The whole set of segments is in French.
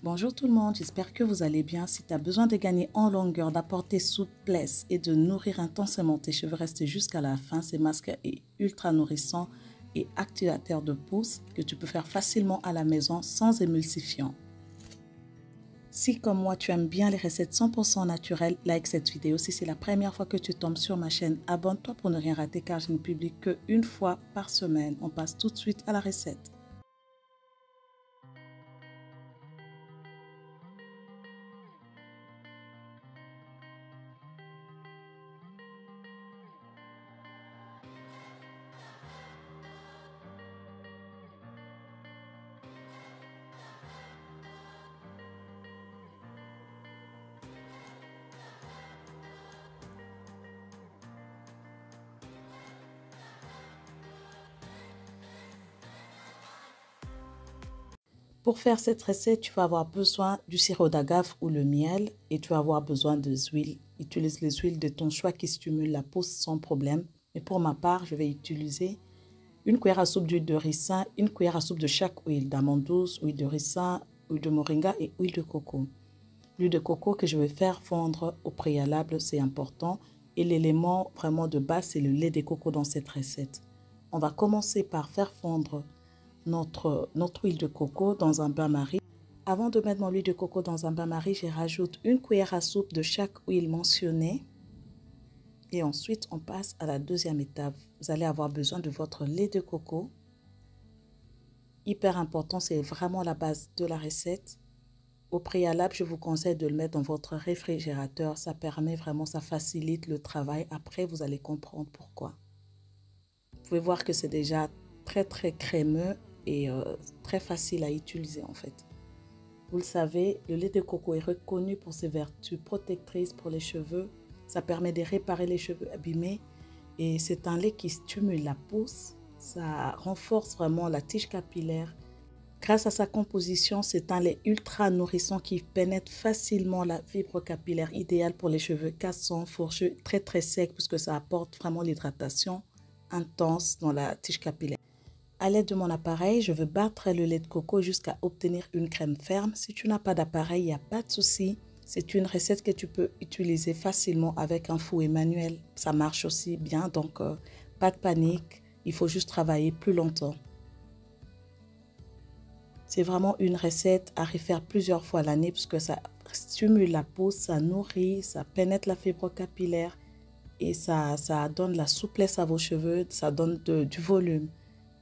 Bonjour tout le monde, j'espère que vous allez bien. Si tu as besoin de gagner en longueur, d'apporter souplesse et de nourrir intensément tes cheveux, reste jusqu'à la fin. Ce masque est ultra nourrissant et activateur de pousse que tu peux faire facilement à la maison sans émulsifiant. Si comme moi tu aimes bien les recettes 100% naturelles, like cette vidéo. Si c'est la première fois que tu tombes sur ma chaîne, abonne-toi pour ne rien rater car je ne publie qu'une fois par semaine. On passe tout de suite à la recette. Pour faire cette recette, tu vas avoir besoin du sirop d'agave ou le miel et tu vas avoir besoin de huiles. Utilise les huiles de ton choix qui stimulent la peau sans problème. Mais pour ma part, je vais utiliser une cuillère à soupe d'huile de ricin, une cuillère à soupe de chaque huile, d'amande douce, huile de ricin, huile de moringa et huile de coco. L'huile de coco que je vais faire fondre au préalable, c'est important. Et l'élément vraiment de base, c'est le lait de coco dans cette recette. On va commencer par faire fondre notre huile de coco dans un bain-marie. Avant de mettre mon huile de coco dans un bain-marie, je rajoute une cuillère à soupe de chaque huile mentionnée. Et ensuite, on passe à la deuxième étape. Vous allez avoir besoin de votre lait de coco. Hyper important, c'est vraiment la base de la recette. Au préalable, je vous conseille de le mettre dans votre réfrigérateur. Ça permet vraiment, ça facilite le travail. Après, vous allez comprendre pourquoi. Vous pouvez voir que c'est déjà très crémeux et très facile à utiliser en fait. Vous le savez, le lait de coco est reconnu pour ses vertus protectrices pour les cheveux. Ça permet de réparer les cheveux abîmés et c'est un lait qui stimule la pousse. Ça renforce vraiment la tige capillaire. Grâce à sa composition, c'est un lait ultra nourrissant qui pénètre facilement la fibre capillaire, idéale pour les cheveux cassants, fourchus, très secs puisque ça apporte vraiment l'hydratation intense dans la tige capillaire. À l'aide de mon appareil, je veux battre le lait de coco jusqu'à obtenir une crème ferme. Si tu n'as pas d'appareil, il n'y a pas de souci. C'est une recette que tu peux utiliser facilement avec un fouet manuel. Ça marche aussi bien, donc pas de panique. Il faut juste travailler plus longtemps. C'est vraiment une recette à refaire plusieurs fois l'année puisque ça stimule la peau, ça nourrit, ça pénètre la fibre capillaire et ça donne la souplesse à vos cheveux, ça donne du volume.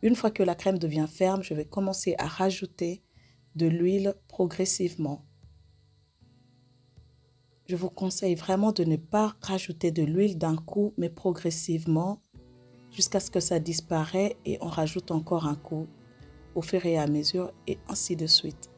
Une fois que la crème devient ferme, je vais commencer à rajouter de l'huile progressivement. Je vous conseille vraiment de ne pas rajouter de l'huile d'un coup, mais progressivement jusqu'à ce que ça disparaisse et on rajoute encore un coup au fur et à mesure et ainsi de suite.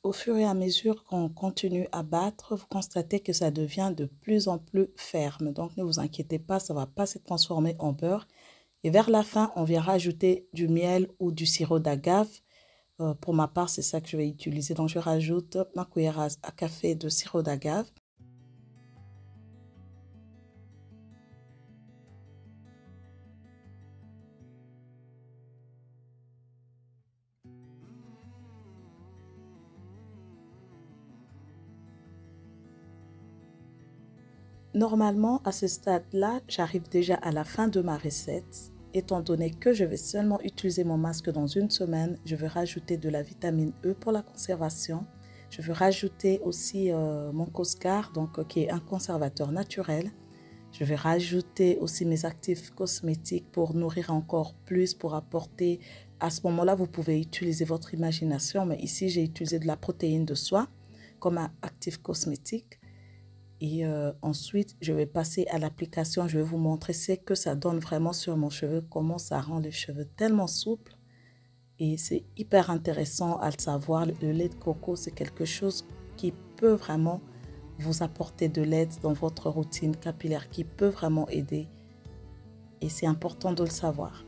Au fur et à mesure qu'on continue à battre, vous constatez que ça devient de plus en plus ferme. Donc ne vous inquiétez pas, ça ne va pas se transformer en beurre. Et vers la fin, on vient rajouter du miel ou du sirop d'agave. Pour ma part, c'est ça que je vais utiliser. Donc je rajoute ma cuillère à café de sirop d'agave. Normalement, à ce stade-là, j'arrive déjà à la fin de ma recette. Étant donné que je vais seulement utiliser mon masque dans une semaine, je vais rajouter de la vitamine E pour la conservation. Je vais rajouter aussi mon Coscar, donc, qui est un conservateur naturel. Je vais rajouter aussi mes actifs cosmétiques pour nourrir encore plus, pour apporter... À ce moment-là, vous pouvez utiliser votre imagination, mais ici, j'ai utilisé de la protéine de soie comme un actif cosmétique. Et ensuite, je vais passer à l'application. Je vais vous montrer ce que ça donne vraiment sur mon cheveu, comment ça rend les cheveux tellement souples Et c'est hyper intéressant à le savoir. Le lait de coco, c'est quelque chose qui peut vraiment vous apporter de l'aide dans votre routine capillaire, qui peut vraiment aider. Et c'est important de le savoir.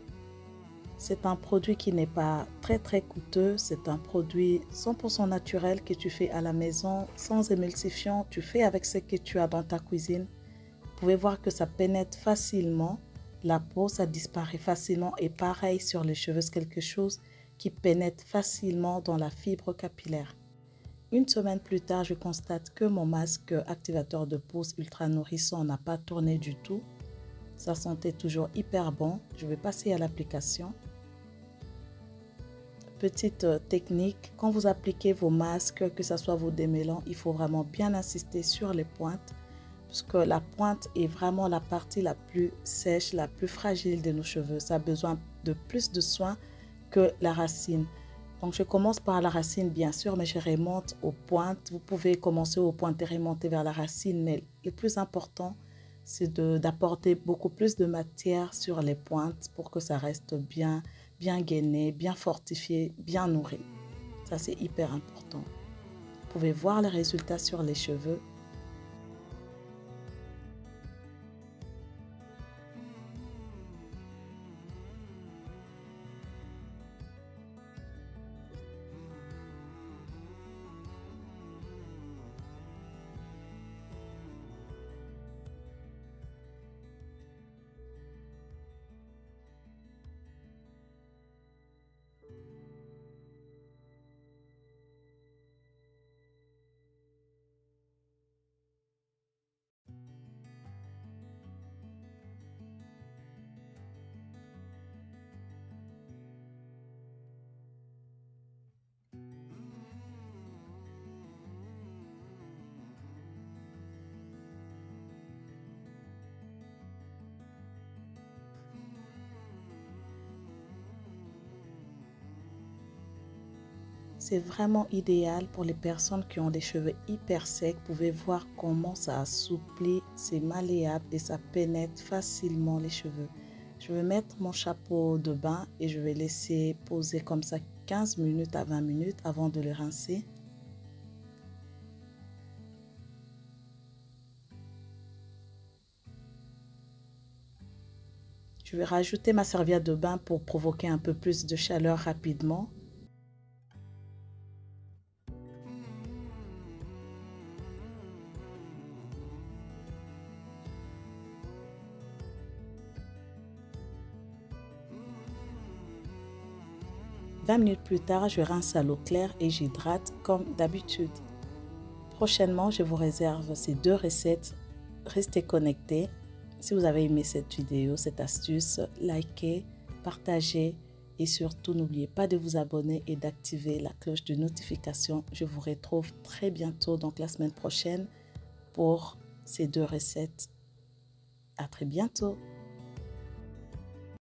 C'est un produit qui n'est pas très coûteux. C'est un produit 100% naturel que tu fais à la maison, sans émulsifiant. Tu fais avec ce que tu as dans ta cuisine. Vous pouvez voir que ça pénètre facilement. La peau, ça disparaît facilement. Et pareil sur les cheveux, c'est quelque chose qui pénètre facilement dans la fibre capillaire. Une semaine plus tard, je constate que mon masque activateur de pousse ultra nourrissant n'a pas tourné du tout. Ça sentait toujours hyper bon. Je vais passer à l'application. Petite technique, quand vous appliquez vos masques, que ce soit vos démêlants, il faut vraiment bien insister sur les pointes, puisque la pointe est vraiment la partie la plus sèche, la plus fragile de nos cheveux. Ça a besoin de plus de soins que la racine. Donc je commence par la racine bien sûr, mais je remonte aux pointes. Vous pouvez commencer aux pointes et remonter vers la racine, mais le plus important, c'est d'apporter beaucoup plus de matière sur les pointes pour que ça reste bien gainé, bien fortifié, bien nourri. Ça, c'est hyper important. Vous pouvez voir les résultats sur les cheveux. C'est vraiment idéal pour les personnes qui ont des cheveux hyper secs. Vous pouvez voir comment ça assouplit, c'est malléable et ça pénètre facilement les cheveux. Je vais mettre mon chapeau de bain et je vais laisser poser comme ça 15 minutes à 20 minutes avant de le rincer. Je vais rajouter ma serviette de bain pour provoquer un peu plus de chaleur rapidement. « 20 minutes plus tard, je rince à l'eau claire et j'hydrate comme d'habitude. Prochainement, je vous réserve ces 2 recettes. Restez connectés. Si vous avez aimé cette vidéo, cette astuce, likez, partagez et surtout n'oubliez pas de vous abonner et d'activer la cloche de notification. Je vous retrouve très bientôt, donc la semaine prochaine, pour ces 2 recettes. À très bientôt.